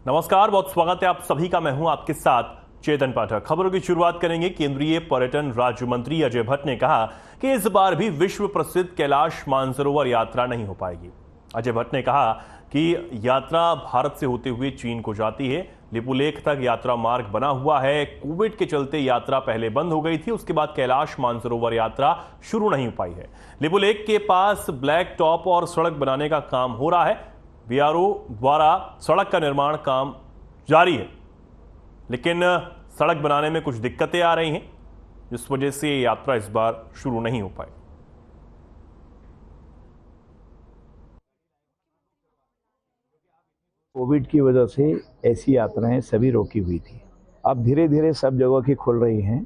नमस्कार, बहुत स्वागत है आप सभी का। मैं हूं आपके साथ चेतन पाठक। खबरों की शुरुआत करेंगे। केंद्रीय पर्यटन राज्य मंत्री अजय भट्ट ने कहा कि इस बार भी विश्व प्रसिद्ध कैलाश मानसरोवर यात्रा नहीं हो पाएगी। अजय भट्ट ने कहा कि यात्रा भारत से होते हुए चीन को जाती है। लिपुलेख तक यात्रा मार्ग बना हुआ है। कोविड के चलते यात्रा पहले बंद हो गई थी, उसके बाद कैलाश मानसरोवर यात्रा शुरू नहीं हो पाई है। लिपुलेख के पास ब्लैक टॉप और सड़क बनाने का काम हो रहा है। बीआरओ द्वारा सड़क का निर्माण काम जारी है, लेकिन सड़क बनाने में कुछ दिक्कतें आ रही हैं, जिस वजह से यात्रा इस बार शुरू नहीं हो पाई। कोविड की वजह से ऐसी यात्राएं सभी रोकी हुई थी। अब धीरे धीरे सब जगह की खुल रही हैं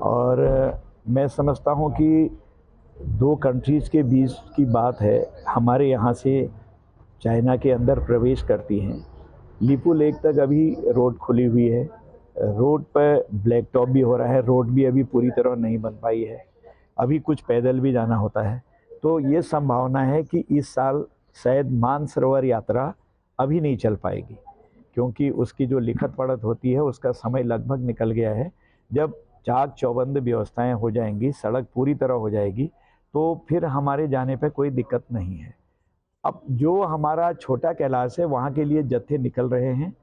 और मैं समझता हूं कि दो कंट्रीज़ के बीच की बात है। हमारे यहाँ से चाइना के अंदर प्रवेश करती हैं। लिपू लेक तक अभी रोड खुली हुई है। रोड पर ब्लैक टॉप भी हो रहा है। रोड भी अभी पूरी तरह नहीं बन पाई है। अभी कुछ पैदल भी जाना होता है। तो ये संभावना है कि इस साल शायद मानसरोवर यात्रा अभी नहीं चल पाएगी, क्योंकि उसकी जो लिखत पढ़त होती है उसका समय लगभग निकल गया है। जब चाक चौबंद व्यवस्थाएं हो जाएंगी, सड़क पूरी तरह हो जाएगी, तो फिर हमारे जाने पे कोई दिक्कत नहीं है। अब जो हमारा छोटा कैलाश है वहाँ के लिए जत्थे निकल रहे हैं।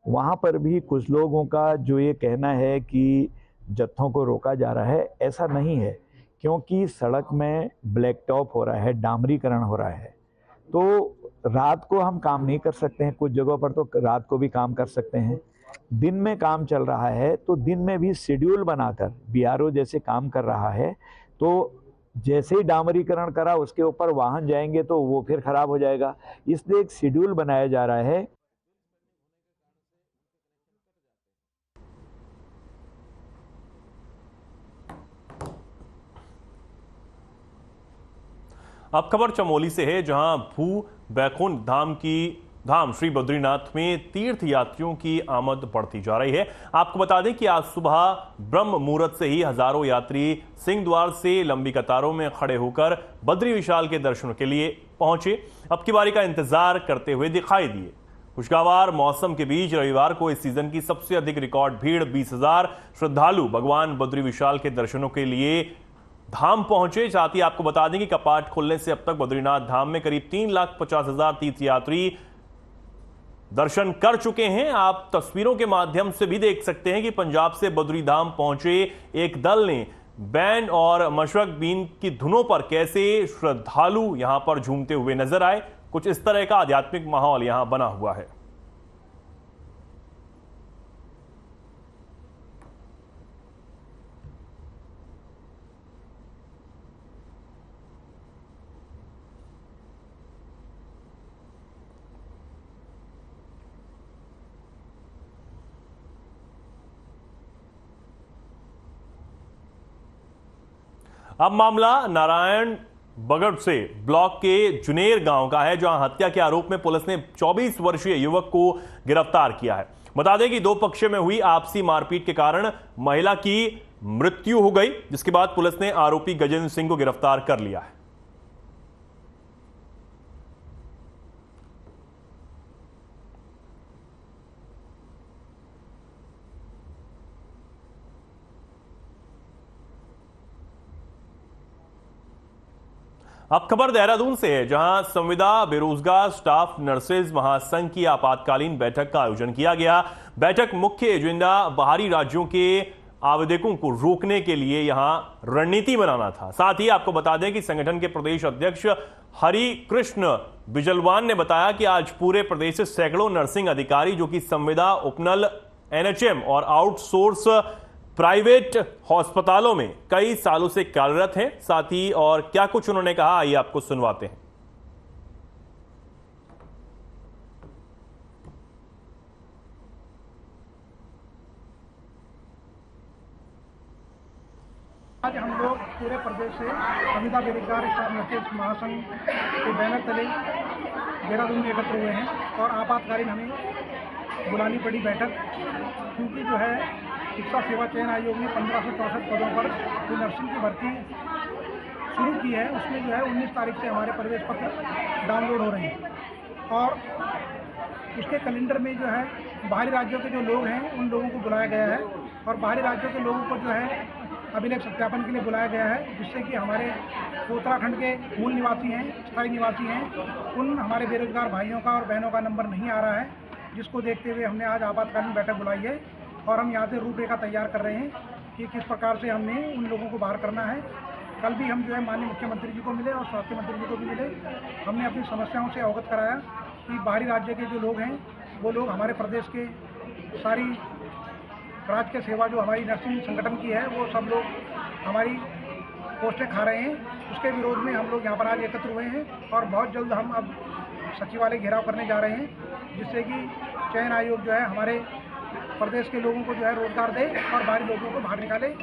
वहाँ पर भी कुछ लोगों का जो ये कहना है कि जत्थों को रोका जा रहा है, ऐसा नहीं है, क्योंकि सड़क में ब्लैक टॉप हो रहा है, डामरीकरण हो रहा है। तो रात को हम काम नहीं कर सकते हैं, कुछ जगहों पर तो रात को भी काम कर सकते हैं। दिन में काम चल रहा है तो दिन में भी शेड्यूल बनाकर बीआरओ जैसे काम कर रहा है। तो जैसे ही डामरीकरण करा उसके ऊपर वाहन जाएंगे तो वो फिर खराब हो जाएगा, इसलिए एक शेड्यूल बनाया जा रहा है। अब खबर चमोली से है, जहां भू बैकुंठ धाम श्री बद्रीनाथ में तीर्थ यात्रियों की आमद बढ़ती जा रही है। आपको बता दें कि आज सुबह ब्रह्म मुहूर्त से ही हजारों यात्री सिंह द्वार से लंबी कतारों में खड़े होकर बद्री विशाल के दर्शनों के लिए पहुंचे। अब की बारी का इंतजार करते हुए दिखाई दिए। खुशगवार मौसम के बीच रविवार को इस सीजन की सबसे अधिक रिकॉर्ड भीड़ 20,000 श्रद्धालु भगवान बद्री विशाल के दर्शनों के लिए धाम पहुंचे। साथ ही आपको बता दें कि कपाट खुलने से अब तक बद्रीनाथ धाम में करीब 3,50,000 तीर्थयात्री दर्शन कर चुके हैं। आप तस्वीरों के माध्यम से भी देख सकते हैं कि पंजाब से बद्री धाम पहुंचे एक दल ने बैंड और मशरक बीन की धुनों पर कैसे श्रद्धालु यहां पर झूमते हुए नजर आए। कुछ इस तरह का आध्यात्मिक माहौल यहां बना हुआ है। अब मामला नारायण बगड़ से ब्लॉक के जुनेर गांव का है, जहां हत्या के आरोप में पुलिस ने 24 वर्षीय युवक को गिरफ्तार किया है। बता दें कि दो पक्षों में हुई आपसी मारपीट के कारण महिला की मृत्यु हो गई, जिसके बाद पुलिस ने आरोपी गजेंद्र सिंह को गिरफ्तार कर लिया है। अब खबर देहरादून से है, जहां संविदा बेरोजगार स्टाफ नर्सेज महासंघ की आपातकालीन बैठक का आयोजन किया गया। बैठक मुख्य एजेंडा बाहरी राज्यों के आवेदकों को रोकने के लिए यहां रणनीति बनाना था। साथ ही आपको बता दें कि संगठन के प्रदेश अध्यक्ष हरि कृष्ण बिजलवान ने बताया कि आज पूरे प्रदेश से सैकड़ों नर्सिंग अधिकारी जो कि संविदा, उपनल, एनएचएम और आउटसोर्स प्राइवेट अस्पतालों में कई सालों से कार्यरत हैं। साथ ही और क्या कुछ उन्होंने कहा, आइए आपको सुनवाते हैं। आज हम लोग पूरे प्रदेश से संविदा बेरोजगार स्टाफ नर्सेज महासंघ के बैनर तले देहरादून में एकत्र हुए हैं और आपातकालीन हमें बुलानी पड़ी बैठक, क्योंकि जो है शिक्षा सेवा चयन आयोग ने 1564 पदों पर जो नर्सिंग की भर्ती शुरू की है, उसमें जो है 19 तारीख से हमारे प्रवेश पत्र डाउनलोड हो रहे हैं और उसके कैलेंडर में जो है बाहरी राज्यों के जो लोग हैं उन लोगों को बुलाया गया है और बाहरी राज्यों के लोगों को जो है अभिलेख सत्यापन के लिए बुलाया गया है, जिससे कि हमारे उत्तराखंड के मूल निवासी हैं, स्थायी निवासी हैं, उन हमारे बेरोजगार भाइयों का और बहनों का नंबर नहीं आ रहा है, जिसको देखते हुए हमने आज आपातकालीन बैठक बुलाई है और हम यहाँ से रूपरेखा तैयार कर रहे हैं कि किस प्रकार से हमने उन लोगों को बाहर करना है। कल भी हम जो है माननीय मुख्यमंत्री जी को मिले और स्वास्थ्य मंत्री जी को भी मिले। हमने अपनी समस्याओं से अवगत कराया कि बाहरी राज्य के जो लोग हैं वो लोग हमारे प्रदेश के सारी राज्य के सेवा जो हमारी नर्सिंग संगठन की है वो सब लोग हमारी पोस्टें खा रहे हैं। उसके विरोध में हम लोग यहाँ पर आज एकत्र हुए हैं और बहुत जल्द हम अब सचिवालय घेराव करने जा रहे हैं, जिससे कि चयन आयोग जो है हमारे प्रदेश के लोगों को जो है रोजगार दे और बाहरी लोगों को बाहर निकाले।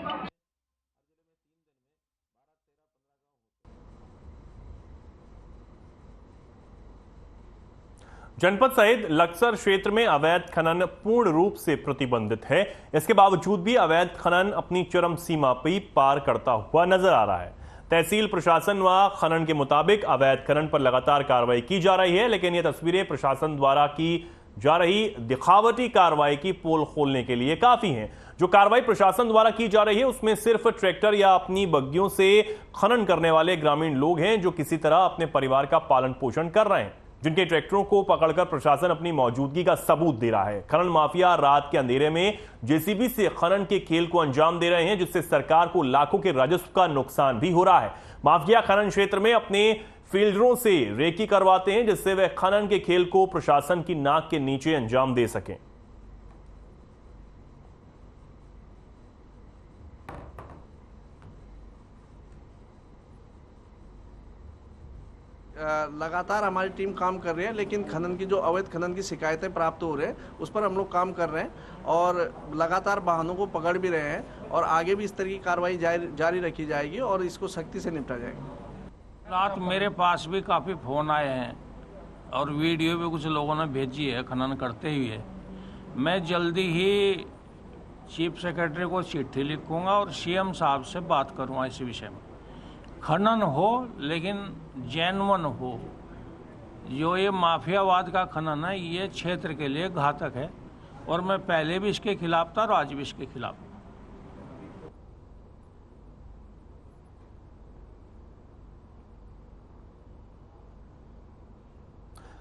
जनपद सहित लक्सर क्षेत्र में अवैध खनन पूर्ण रूप से प्रतिबंधित है। इसके बावजूद भी अवैध खनन अपनी चरम सीमा पर पार करता हुआ नजर आ रहा है। तहसील प्रशासन व खनन के मुताबिक अवैध खनन पर लगातार कार्रवाई की जा रही है, लेकिन ये तस्वीरें प्रशासन द्वारा की जा रही दिखावटी कार्रवाई की पोल खोलने के लिए काफी हैं। जो कार्रवाई प्रशासन द्वारा की जा रही है उसमें सिर्फ ट्रैक्टर या अपनी बग्गियों से खनन करने वाले ग्रामीण लोग हैं जो किसी तरह अपने परिवार का पालन पोषण कर रहे हैं, जिनके ट्रैक्टरों को पकड़कर प्रशासन अपनी मौजूदगी का सबूत दे रहा है। खनन माफिया रात के अंधेरे में जेसीबी से खनन के खेल को अंजाम दे रहे हैं, जिससे सरकार को लाखों के राजस्व का नुकसान भी हो रहा है। माफिया खनन क्षेत्र में अपने फील्डरों से रेकी करवाते हैं, जिससे वे खनन के खेल को प्रशासन की नाक के नीचे अंजाम दे सकें। लगातार हमारी टीम काम कर रही है, लेकिन खनन की जो अवैध खनन की शिकायतें प्राप्त हो रहे हैं उस पर हम लोग काम कर रहे हैं और लगातार वाहनों को पकड़ भी रहे हैं और आगे भी इस तरह की कार्रवाई जारी रखी जाएगी और इसको सख्ती से निपटा जाएगा। रात मेरे पास भी काफ़ी फ़ोन आए हैं और वीडियो भी कुछ लोगों ने भेजी है खनन करते हुए। मैं जल्दी ही चीफ सेक्रेटरी को चिट्ठी लिखूंगा और सीएम साहब से बात करूंगा इस विषय में। खनन हो लेकिन जेन्युइन हो। जो ये माफियावाद का खनन है ये क्षेत्र के लिए घातक है और मैं पहले भी इसके खिलाफ था और आज भी इसके खिलाफ।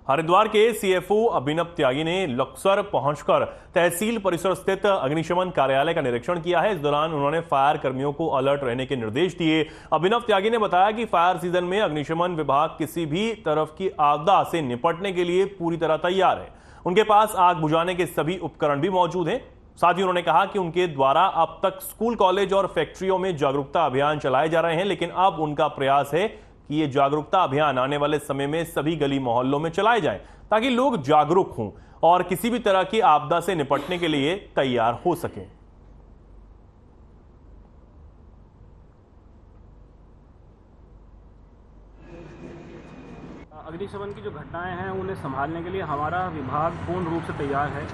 हरिद्वार के सीएफओ अभिनव त्यागी ने लक्सर पहुंचकर तहसील परिसर स्थित अग्निशमन कार्यालय का निरीक्षण किया है। इस दौरान उन्होंने फायर कर्मियों को अलर्ट रहने के निर्देश दिए। अभिनव त्यागी ने बताया कि फायर सीजन में अग्निशमन विभाग किसी भी तरफ की आपदा से निपटने के लिए पूरी तरह तैयार है। उनके पास आग बुझाने के सभी उपकरण भी मौजूद हैं। साथ ही उन्होंने कहा कि उनके द्वारा अब तक स्कूल, कॉलेज और फैक्ट्रियों में जागरूकता अभियान चलाए जा रहे हैं, लेकिन अब उनका प्रयास है कि ये जागरूकता अभियान आने वाले समय में सभी गली मोहल्लों में चलाए जाएं, ताकि लोग जागरूक हों और किसी भी तरह की आपदा से निपटने के लिए तैयार हो सकें। अग्निशमन की जो घटनाएं हैं उन्हें संभालने के लिए हमारा विभाग पूर्ण रूप से तैयार है।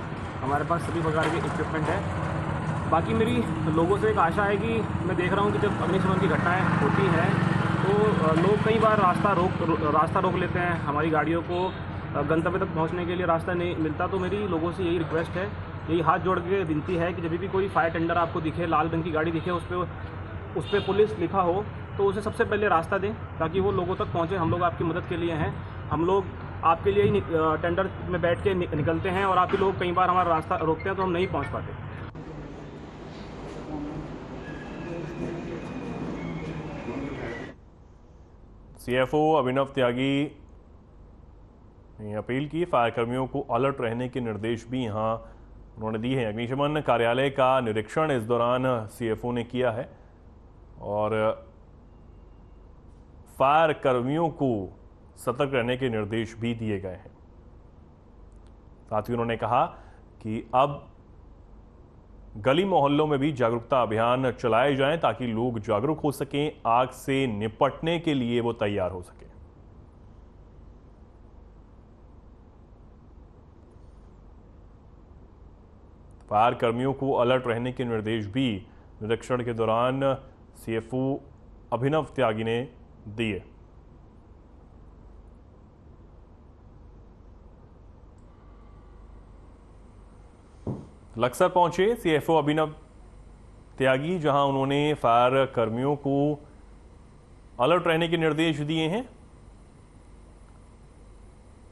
हमारे पास सभी प्रकार के इक्विपमेंट है। बाकी मेरी लोगों से एक आशा है कि मैं देख रहा हूं कि जब अग्निशमन की घटनाएं होती हैं तो लोग कई बार रास्ता रोक लेते हैं। हमारी गाड़ियों को गंतव्य तक पहुंचने के लिए रास्ता नहीं मिलता। तो मेरी लोगों से यही रिक्वेस्ट है, यही हाथ जोड़ के विनती है कि जब भी कोई फायर टेंडर आपको दिखे, लाल रंग की गाड़ी दिखे, उस पर पुलिस लिखा हो तो उसे सबसे पहले रास्ता दें ताकि वो लोगों तक पहुँचे। हम लोग आपकी मदद के लिए हैं। हम लोग आपके लिए ही टेंडर में बैठ के निकलते हैं और आप ही लोग कई बार हमारा रास्ता रोकते हैं तो हम नहीं पहुँच पाते। सीएफओ अभिनव त्यागी ने अपील की। फायर कर्मियों को अलर्ट रहने के निर्देश भी यहां उन्होंने दिए हैं। अग्निशमन कार्यालय का निरीक्षण इस दौरान सीएफओ ने किया है और फायर कर्मियों को सतर्क रहने के निर्देश भी दिए गए हैं। साथ ही उन्होंने कहा कि अब गली मोहल्लों में भी जागरूकता अभियान चलाए जाएं ताकि लोग जागरूक हो सकें, आग से निपटने के लिए वो तैयार हो सकें। फायर कर्मियों को अलर्ट रहने के निर्देश भी निरीक्षण के दौरान सीएफओ अभिनव त्यागी ने दिए। लक्सर पहुंचे सीएफओ अभिनव त्यागी, जहां उन्होंने फायर कर्मियों को अलर्ट रहने के निर्देश दिए हैं।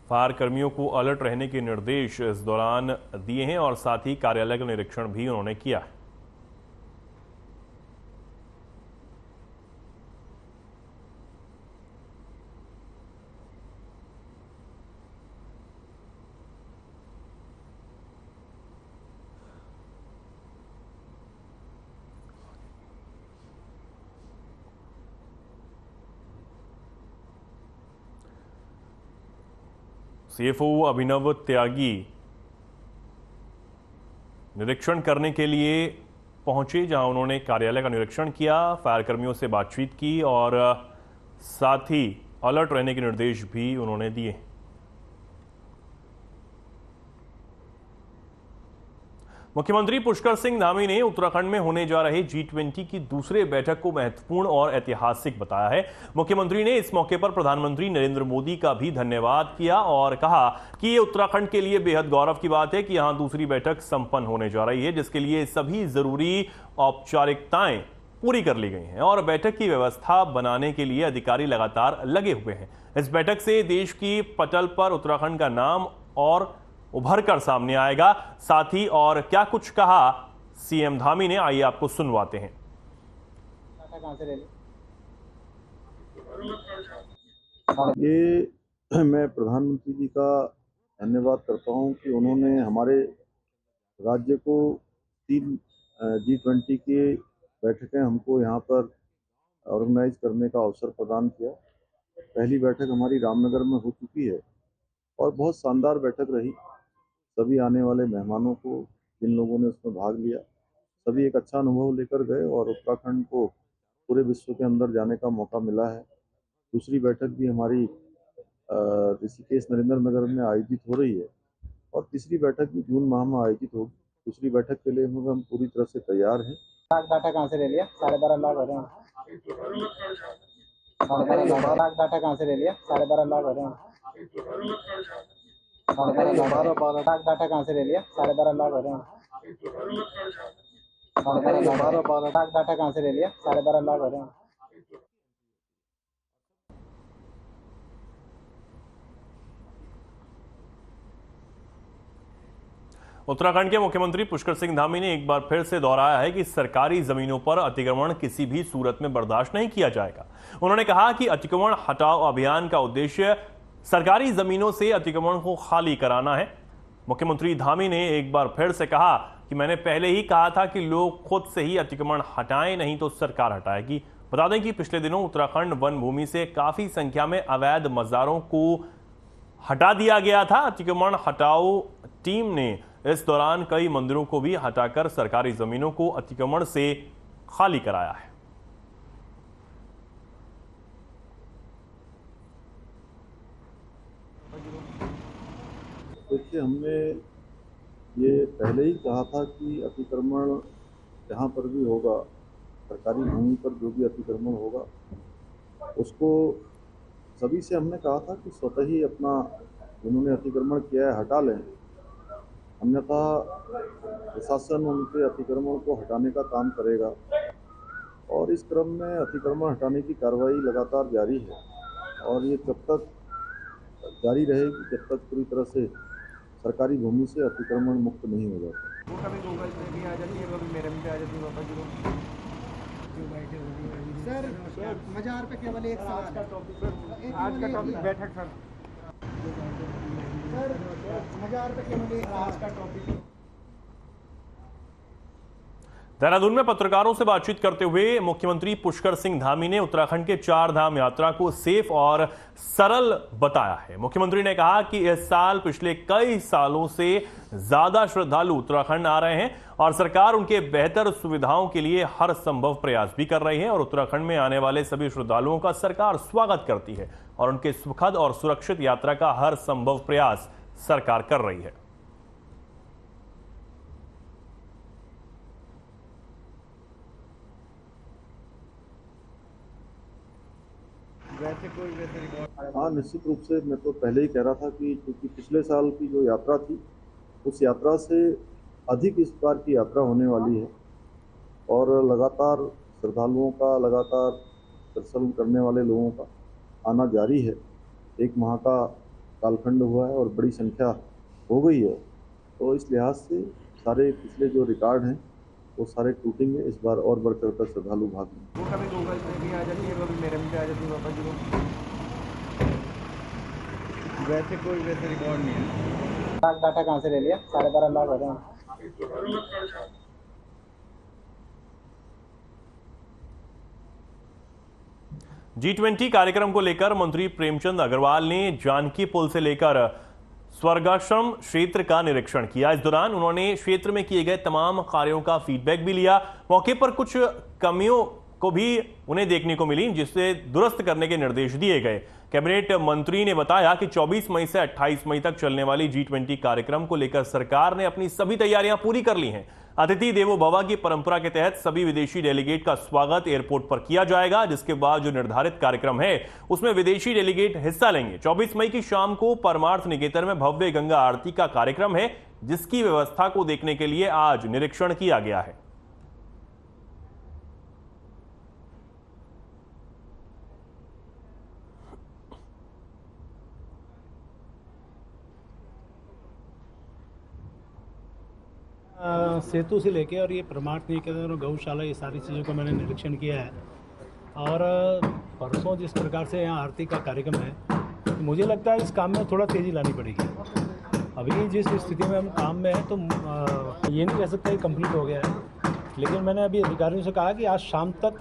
फायर कर्मियों को अलर्ट रहने के निर्देश इस दौरान दिए हैं और साथ ही कार्यालय का निरीक्षण भी उन्होंने किया है। सीएफओ अभिनव त्यागी निरीक्षण करने के लिए पहुंचे, जहां उन्होंने कार्यालय का निरीक्षण किया, फायर कर्मियों से बातचीत की और साथ ही अलर्ट रहने के निर्देश भी उन्होंने दिए। मुख्यमंत्री पुष्कर सिंह धामी ने उत्तराखंड में होने जा रहे G20 की दूसरे बैठक को महत्वपूर्ण और ऐतिहासिक बताया है। मुख्यमंत्री ने इस मौके पर प्रधानमंत्री नरेंद्र मोदी का भी धन्यवाद किया और कहा कि ये उत्तराखंड के लिए बेहद गौरव की बात है कि यहां दूसरी बैठक संपन्न होने जा रही है, जिसके लिए सभी जरूरी औपचारिकताएं पूरी कर ली गई हैं और बैठक की व्यवस्था बनाने के लिए अधिकारी लगातार लगे हुए हैं। इस बैठक से देश की पटल पर उत्तराखंड का नाम और उभर कर सामने आएगा। साथ ही और क्या कुछ कहा सीएम धामी ने, आइए आपको सुनवाते हैं। ये मैं प्रधानमंत्री जी का धन्यवाद करता हूं कि उन्होंने हमारे राज्य को 3 G20 की बैठकें हमको यहाँ पर ऑर्गेनाइज करने का अवसर प्रदान किया। पहली बैठक हमारी रामनगर में हो चुकी है और बहुत शानदार बैठक रही। सभी आने वाले मेहमानों को, जिन लोगों ने उसमें भाग लिया, सभी एक अच्छा अनुभव लेकर गए और उत्तराखंड को पूरे विश्व के अंदर जाने का मौका मिला है। दूसरी बैठक भी हमारी ऋषिकेश नरेंद्र नगर में आयोजित हो रही है और तीसरी बैठक भी जून माह में आयोजित होगी। दूसरी बैठक के लिए हम पूरी तरह से तैयार हैं। डाटा कहाँ से ले लिया? 12.5 लाख हो रहे हैं। 12.5 लाख डाटा कहाँ से ले लिया? 12.5 लाख हो रहे हैं। 12.5 लाख डाटा कहाँ से ले लिया? 12.5 लाख हो रहे हैं। 12.5 लाख डाटा कहाँ से ले लिया? 12.5 लाख हो रहे हैं। उत्तराखंड के मुख्यमंत्री पुष्कर सिंह धामी ने एक बार फिर से दोहराया है कि सरकारी जमीनों पर अतिक्रमण किसी भी सूरत में बर्दाश्त नहीं किया जाएगा। उन्होंने कहा कि अतिक्रमण हटाओ अभियान का उद्देश्य सरकारी जमीनों से अतिक्रमण को खाली कराना है। मुख्यमंत्री धामी ने एक बार फिर से कहा कि मैंने पहले ही कहा था कि लोग खुद से ही अतिक्रमण हटाएं, नहीं तो सरकार हटाएगी। बता दें कि पिछले दिनों उत्तराखंड वन भूमि से काफी संख्या में अवैध मज़ारों को हटा दिया गया था। अतिक्रमण हटाओ टीम ने इस दौरान कई मंदिरों को भी हटाकर सरकारी जमीनों को अतिक्रमण से खाली कराया है। देखिए, हमने ये पहले ही कहा था कि अतिक्रमण जहाँ पर भी होगा, सरकारी भूमि पर जो भी अतिक्रमण होगा, उसको सभी से हमने कहा था कि स्वतः ही अपना जिन्होंने अतिक्रमण किया है हटा लें, अन्यथा प्रशासन उनके अतिक्रमण को हटाने का काम करेगा। और इस क्रम में अतिक्रमण हटाने की कार्रवाई लगातार जारी है और ये तब तक जारी रहेगी जब तक पूरी तरह से सरकारी भूमि से अतिक्रमण मुक्त नहीं हो जाता। वो कभी गूगल पे भी आ जाती है, कभी मेरे में भी आ जाती है। बाबा जी सर, मजार पे केवल एक आज का टॉपिक बैठक सर मजार पे केवल एक आज का टॉपिक। देहरादून में पत्रकारों से बातचीत करते हुए मुख्यमंत्री पुष्कर सिंह धामी ने उत्तराखंड के 4 धाम यात्रा को सेफ और सरल बताया है। मुख्यमंत्री ने कहा कि इस साल पिछले कई सालों से ज्यादा श्रद्धालु उत्तराखंड आ रहे हैं और सरकार उनके बेहतर सुविधाओं के लिए हर संभव प्रयास भी कर रही है और उत्तराखंड में आने वाले सभी श्रद्धालुओं का सरकार स्वागत करती है और उनके सुखद और सुरक्षित यात्रा का हर संभव प्रयास सरकार कर रही है। हाँ, निश्चित रूप से मैं तो पहले ही कह रहा था कि क्योंकि पिछले साल की जो यात्रा थी, उस यात्रा से अधिक इस बार की यात्रा होने वाली है और लगातार श्रद्धालुओं का, लगातार दर्शन करने वाले लोगों का आना जारी है। 1 माह का कालखंड हुआ है और बड़ी संख्या हो गई है, तो इस लिहाज से सारे पिछले जो रिकॉर्ड हैं वो सारे टूटेंगे। इस बार और बढ़ चढ़ कर श्रद्धालु भाग लेंगे। वो कभी गूगल पे भी आ जाती है, कभी मेरे में भी आ जाती है बाबा जी को। वैसे कोई वैसे रिकॉर्ड नहीं है। डाटा कहाँ से ले लिया? 12.5 लाख हो रहे हैं। G20 कार्यक्रम को लेकर मंत्री प्रेमचंद अग्रवाल ने जानकी पुल से लेकर स्वर्गाश्रम क्षेत्र का निरीक्षण किया। इस दौरान उन्होंने क्षेत्र में किए गए तमाम कार्यों का फीडबैक भी लिया। मौके पर कुछ कमियों को भी उन्हें देखने को मिली, जिससे दुरुस्त करने के निर्देश दिए गए। कैबिनेट मंत्री ने बताया कि 24 मई से 28 मई तक चलने वाली G20 कार्यक्रम को लेकर सरकार ने अपनी सभी तैयारियां पूरी कर ली हैं। अतिथि देवो भव की परंपरा के तहत सभी विदेशी डेलीगेट का स्वागत एयरपोर्ट पर किया जाएगा, जिसके बाद जो निर्धारित कार्यक्रम है उसमें विदेशी डेलीगेट हिस्सा लेंगे। 24 मई की शाम को परमार्थ निकेतन में भव्य गंगा आरती का कार्यक्रम है, जिसकी व्यवस्था को देखने के लिए आज निरीक्षण किया गया है। सेतु से लेके और ये परमार्थ निकेतन और गौशाला, ये सारी चीज़ों का मैंने निरीक्षण किया है। और परसों जिस प्रकार से यहाँ आरती का कार्यक्रम है, तो मुझे लगता है इस काम में थोड़ा तेज़ी लानी पड़ेगी। अभी जिस स्थिति में हम काम में हैं, तो ये नहीं कह सकता कि कंप्लीट हो गया है, लेकिन मैंने अभी अधिकारियों से कहा कि आज शाम तक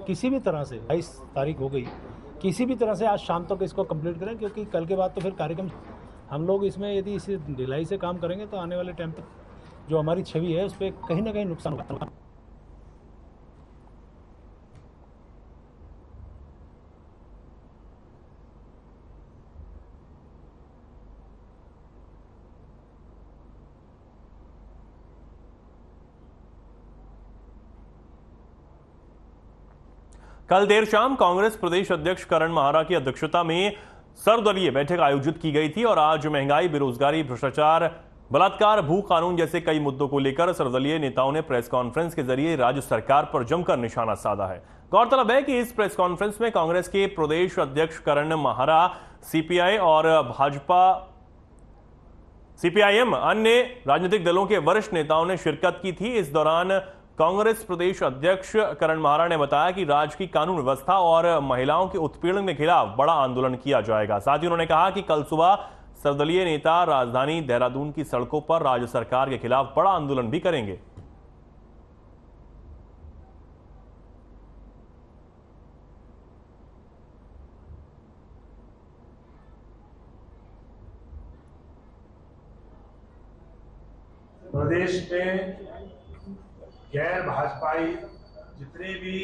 किसी भी तरह से, 22 तारीख हो गई, किसी भी तरह से आज शाम तक इसको कंप्लीट करें, क्योंकि कल के बाद तो फिर कार्यक्रम हम लोग इसमें यदि इसे ढिलाई से काम करेंगे तो आने वाले टाइम तक जो हमारी छवि है उस पर कहीं ना कहीं नुकसान होगा। कल देर शाम कांग्रेस प्रदेश अध्यक्ष करण माहरा की अध्यक्षता में सर्वदलीय बैठक आयोजित की गई थी और आज महंगाई, बेरोजगारी, भ्रष्टाचार, बलात्कार, भू कानून जैसे कई मुद्दों को लेकर सर्वदलीय नेताओं ने प्रेस कॉन्फ्रेंस के जरिए राज्य सरकार पर जमकर निशाना साधा है। गौरतलब है कि इस प्रेस कॉन्फ्रेंस में कांग्रेस के प्रदेश अध्यक्ष करण माहरा, सीपीआई और भाजपा, सीपीआईएम, अन्य राजनीतिक दलों के वरिष्ठ नेताओं ने शिरकत की थी। इस दौरान कांग्रेस प्रदेश अध्यक्ष करण माहरा ने बताया कि राज्य की कानून व्यवस्था और महिलाओं के उत्पीड़न के खिलाफ बड़ा आंदोलन किया जाएगा। साथ ही उन्होंने कहा कि कल सुबह सर्वदलीय नेता राजधानी देहरादून की सड़कों पर राज्य सरकार के खिलाफ बड़ा आंदोलन भी करेंगे। प्रदेश में गैर भाजपाई जितने भी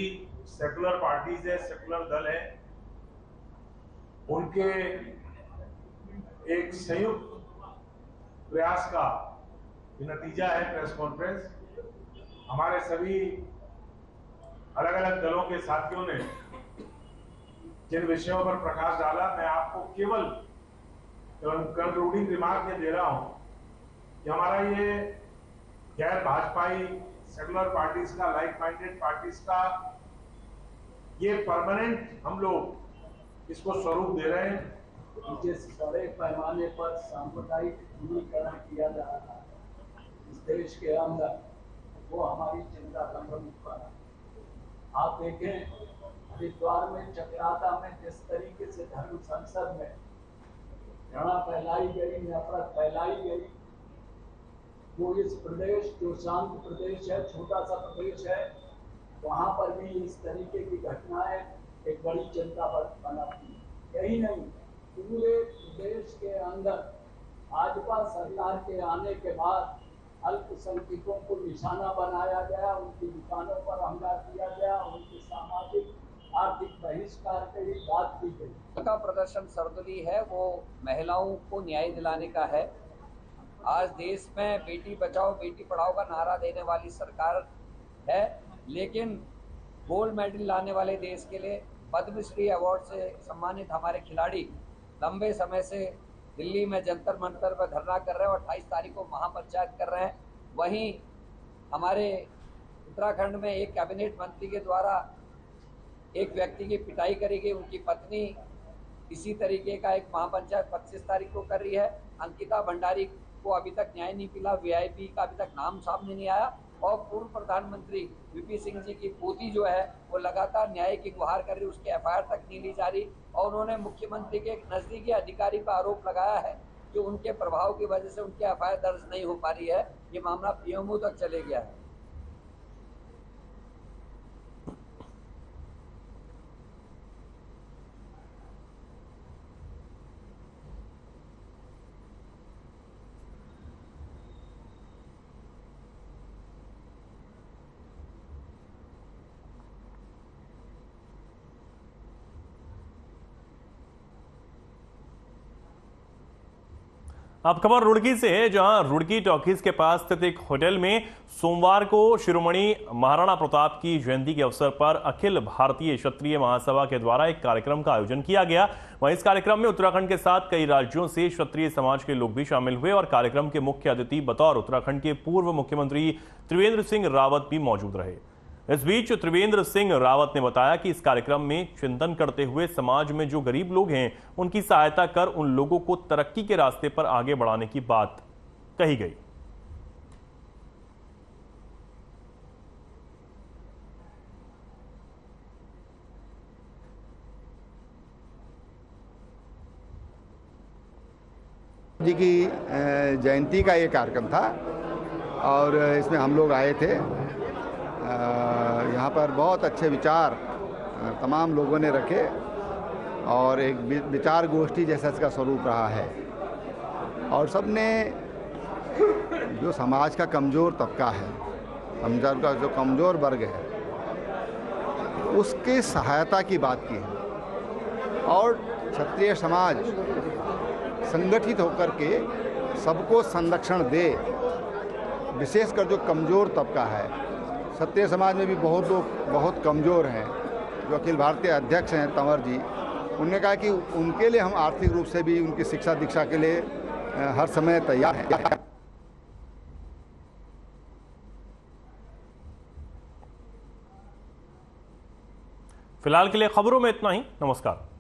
सेकुलर पार्टीज है, सेकुलर दल है, उनके एक संयुक्त प्रयास का नतीजा है प्रेस कॉन्फ्रेंस। हमारे सभी अलग अलग दलों के साथियों ने जिन विषयों पर प्रकाश डाला, मैं आपको केवल कंक्लूडिंग रिमार्क ये दे रहा हूं कि हमारा ये गैर भाजपाई सेकुलर पार्टीज का, लाइक माइंडेड पार्टीज का ये परमानेंट हम लोग इसको स्वरूप दे रहे हैं। जिस बड़े पैमाने पर सांप्रदायिक ध्रुवीकरण किया जा रहा है इस देश के अंदर, वो हमारी चिंता का प्रमुख कारण है। आप देखें, हरिद्वार में, चक्राता में जिस तरीके से धर्म संसद में घृणा फैलाई गई, नफरत फैलाई गई, वो इस प्रदेश जो शांत प्रदेश है, छोटा सा प्रदेश है, वहाँ पर भी इस तरीके की घटनाएं एक बड़ी चिंता बनाती है। यही नहीं, पूरे प्रदेश के अंदर भाजपा सरकार के आने के बाद अल्पसंख्यकों को निशाना बनाया गया, उनकी दुकानों पर हमला किया गया, उनके सामाजिक आर्थिक बहिष्कार की बात की गई। का प्रदर्शन सर्वदलीय है, वो महिलाओं को न्याय दिलाने का है। आज देश में बेटी बचाओ बेटी पढ़ाओ का नारा देने वाली सरकार है, लेकिन गोल्ड मेडल लाने वाले देश के लिए पद्मश्री अवार्ड से सम्मानित हमारे खिलाड़ी लंबे समय से दिल्ली में जंतर मंतर पर धरना कर रहे हैं और 28 तारीख को महापंचायत कर रहे हैं। वहीं हमारे उत्तराखंड में एक कैबिनेट मंत्री के द्वारा एक व्यक्ति की पिटाई करी गई, उनकी पत्नी इसी तरीके का एक महापंचायत 25 तारीख को कर रही है। अंकिता भंडारी को अभी तक न्याय नहीं मिला, वीआईपी का अभी तक नाम सामने नहीं आया और पूर्व प्रधानमंत्री वीपी सिंह जी की पोती जो है वो लगातार न्याय की गुहार कर रही, उसकी एफआईआर तक नहीं ली जा रही और उन्होंने मुख्यमंत्री के एक नजदीकी अधिकारी पर आरोप लगाया है कि उनके प्रभाव की वजह से उनकी एफआईआर दर्ज नहीं हो पा रही है। ये मामला पीएमओ तक चले गया है। अब खबर रुड़की से है, जहां रुड़की टॉकीज के पास स्थित एक होटल में सोमवार को शिरोमणि महाराणा प्रताप की जयंती के अवसर पर अखिल भारतीय क्षत्रिय महासभा के द्वारा एक कार्यक्रम का आयोजन किया गया। वहीं इस कार्यक्रम में उत्तराखंड के साथ कई राज्यों से क्षत्रिय समाज के लोग भी शामिल हुए और कार्यक्रम के मुख्य अतिथि बतौर उत्तराखंड के पूर्व मुख्यमंत्री त्रिवेंद्र सिंह रावत भी मौजूद रहे। इस बीच त्रिवेंद्र सिंह रावत ने बताया कि इस कार्यक्रम में चिंतन करते हुए समाज में जो गरीब लोग हैं उनकी सहायता कर उन लोगों को तरक्की के रास्ते पर आगे बढ़ाने की बात कही गई। जी की जयंती का ये कार्यक्रम था और इसमें हम लोग आए थे। यहाँ पर बहुत अच्छे विचार तमाम लोगों ने रखे और एक विचार गोष्ठी जैसा इसका स्वरूप रहा है और सबने जो समाज का कमज़ोर तबका है, समाज का जो कमज़ोर वर्ग है, उसके सहायता की बात की है और क्षत्रिय समाज संगठित होकर के सबको संरक्षण दे। विशेषकर जो कमज़ोर तबका है, क्षत्रिय समाज में भी बहुत लोग बहुत कमज़ोर हैं। जो अखिल भारतीय अध्यक्ष हैं तंवर जी, उन्होंने कहा कि उनके लिए हम आर्थिक रूप से भी उनकी शिक्षा दीक्षा के लिए हर समय तैयार हैं। फिलहाल के लिए खबरों में इतना ही। नमस्कार।